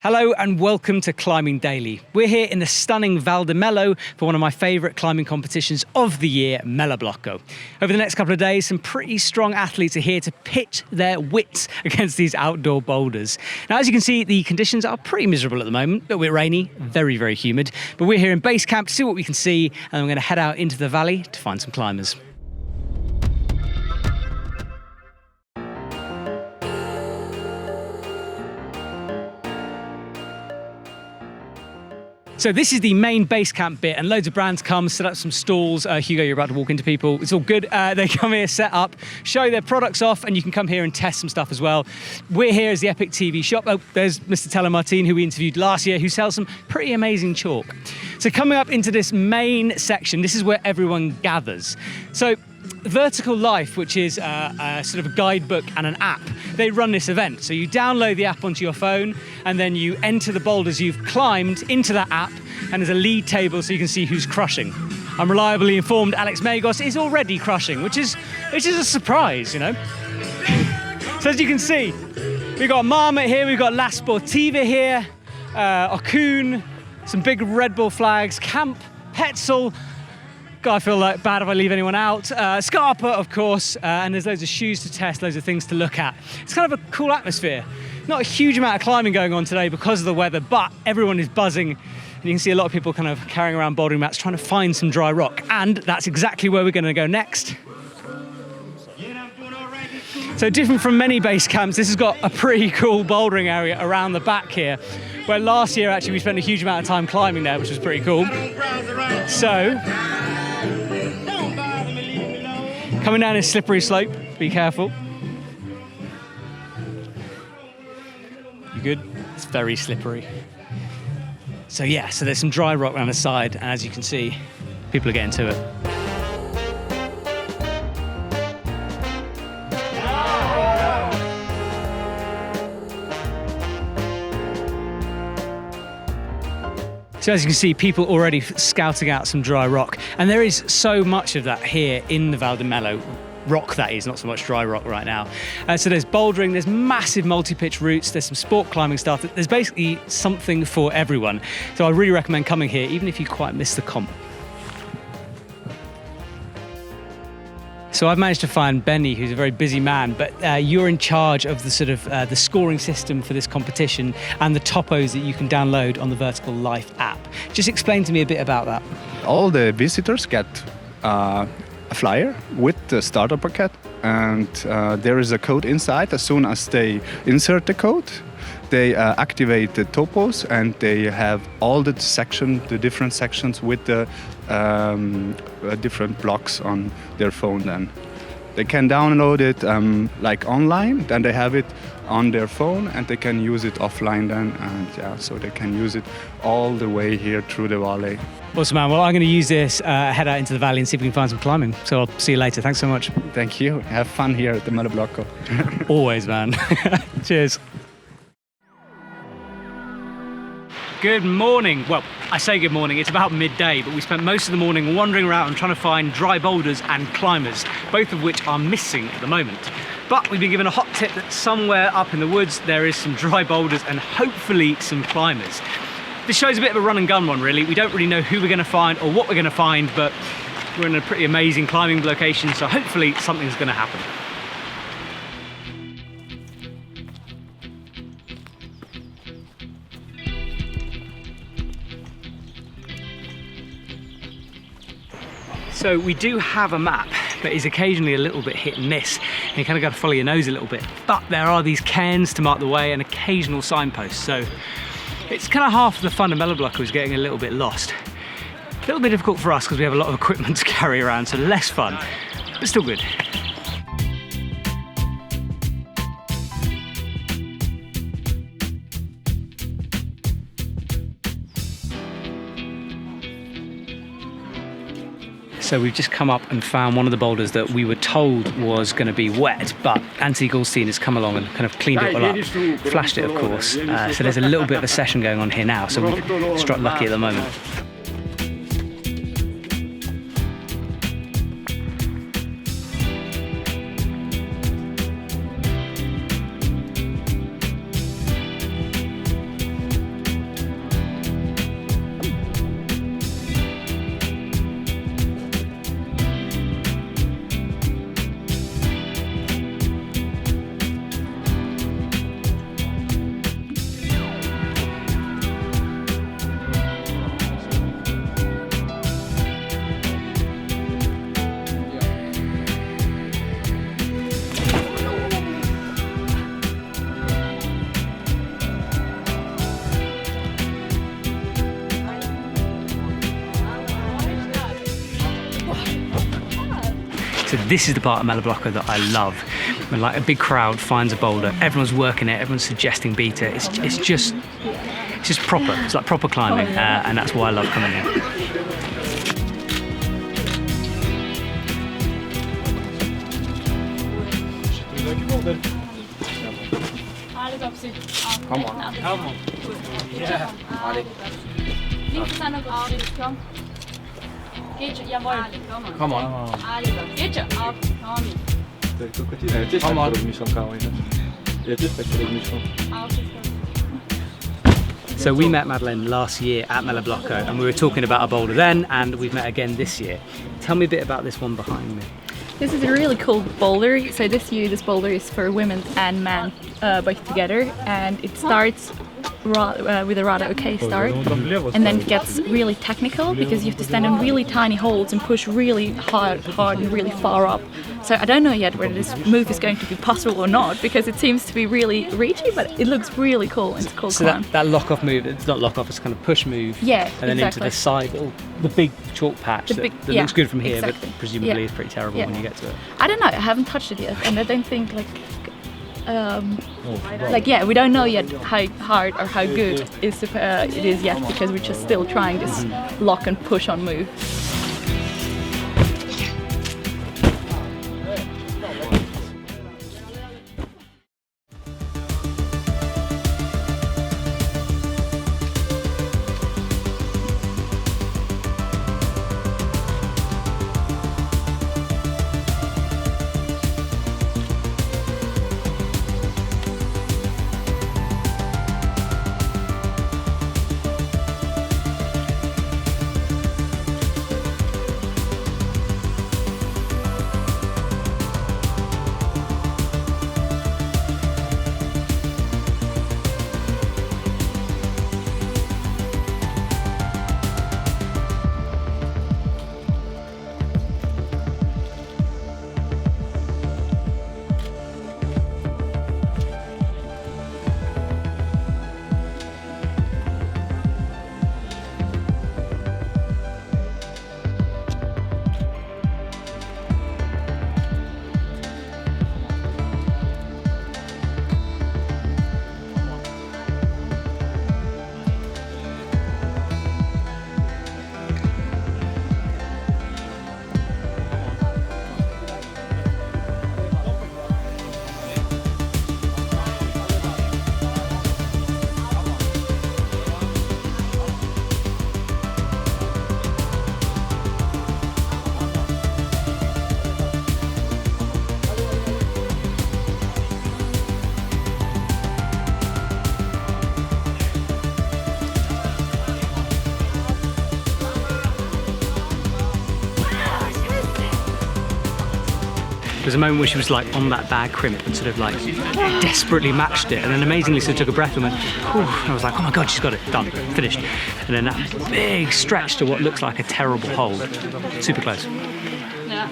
Hello and welcome to Climbing Daily. We're here in the stunning Val di Mello for one of my favourite climbing competitions of the year, Melloblocco. Over the next couple of days, some pretty strong athletes are here to pit their wits against these outdoor boulders. Now, as you can see, the conditions are pretty miserable at the moment. A little bit rainy, very, very humid. But we're here in base camp to see what we can see, and we're going to head out into the valley to find some climbers. So this is the main base camp bit, and loads of brands come, set up some stalls. Hugo, you're about to walk into people. It's all good. They come here, set up, show their products off, and you can come here and test some stuff as well. We're here as the EpicTV shop. Oh, there's Mr. Telemartin, who we interviewed last year, who sells some pretty amazing chalk. So coming up into this main section, this is where everyone gathers. So Vertical Life, which is a sort of a guidebook and an app, they run this event. So you download the app onto your phone, and then you enter the boulders you've climbed into that app, and there's a lead table so you can see who's crushing. I'm reliably informed Alex Magos is already crushing, which is a surprise, you know. So as you can see, we've got Marmot here, we've got La Sportiva here, Okun, some big Red Bull flags, Camp, Hetzel. God, I feel like bad if I leave anyone out. Scarpa, of course, and there's loads of shoes to test, loads of things to look at. It's kind of a cool atmosphere. Not a huge amount of climbing going on today because of the weather, but everyone is buzzing. And you can see a lot of people kind of carrying around bouldering mats, trying to find some dry rock. And that's exactly where we're going to go next. So different from many base camps, this has got a pretty cool bouldering area around the back here, where last year actually we spent a huge amount of time climbing there, which was pretty cool. So coming down this slippery slope, be careful. You good? It's very slippery. So yeah, so there's some dry rock around the side, and as you can see, people are getting to it. So as you can see, people already scouting out some dry rock, and there is so much of that here in the Val di Mello. Rock, that is, not so much dry rock right now. So there's bouldering, there's massive multi-pitch routes, there's some sport climbing stuff. There's basically something for everyone. So I really recommend coming here, even if you quite miss the comp. So I've managed to find Benny, who's a very busy man, but you're in charge of the sort of the scoring system for this competition and the topos that you can download on the Vertical Life app. Just explain to me a bit about that. All the visitors get a flyer with the starter packet, and there is a code inside. As soon as they insert the code, they activate the topos, and they have all the different sections with the different blocks on their phone. Then they can download it like online, then they have it on their phone, and they can use it offline then, and yeah, so they can use it all the way here through the valley. Awesome, man. Well, I'm going to use this, head out into the valley and see if we can find some climbing. So I'll see you later. Thanks so much. Thank you. Have fun here at the Melloblocco. Always, man. Cheers. Good morning. Well, I say good morning, it's about midday, but we spent most of the morning wandering around trying to find dry boulders and climbers, both of which are missing at the moment. But we've been given a hot tip that somewhere up in the woods there is some dry boulders and hopefully some climbers. This show's a bit of a run and gun one, really. We don't really know who we're going to find or what we're going to find, but we're in a pretty amazing climbing location, so hopefully something's going to happen. So we do have a map, but it's occasionally a little bit hit and miss, and you kind of got to follow your nose a little bit. But there are these cairns to mark the way and occasional signposts, so it's kind of half the fun of Melloblocco is getting a little bit lost. A little bit difficult for us because we have a lot of equipment to carry around, so less fun, but still good. So we've just come up and found one of the boulders that we were told was going to be wet, but Anthony Goldstein has come along and kind of cleaned it all up, flashed it of course. So there's a little bit of a session going on here now, so we've struck lucky at the moment. This is the part of Melloblocco that I love. When like a big crowd finds a boulder, everyone's working it, everyone's suggesting beat it. It's just proper. It's like proper climbing, and that's why I love coming here. Come on. Come on. Yeah. Come on. Come on. So we met Madeleine last year at Melloblocco, and we were talking about a boulder then, and we've met again this year. Tell me a bit about this one behind me. This is a really cool boulder. So this year this boulder is for women and men both together, and it starts with a rather okay start, and then it gets really technical because you have to stand in really tiny holds and push really hard and really far up. So I don't know yet whether this move is going to be possible or not, because it seems to be really reachy, but it looks really cool. It's a cool climb. So that lock-off move, it's not lock-off, it's kind of push move. Yeah, and then into the side, the big chalk patch that looks good from here, exactly. but presumably is pretty terrible when you get to it. I don't know, I haven't touched it yet, and I don't think we don't know yet how hard or how good it is yet, because we're just still trying this lock and push on move. There was a moment where she was like on that bag crimp and sort of like desperately matched it, and then amazingly sort of took a breath and went, whew, and I was like, oh my god, she's got it, done, finished. And then that big stretch to what looks like a terrible hold. Super close. Yeah.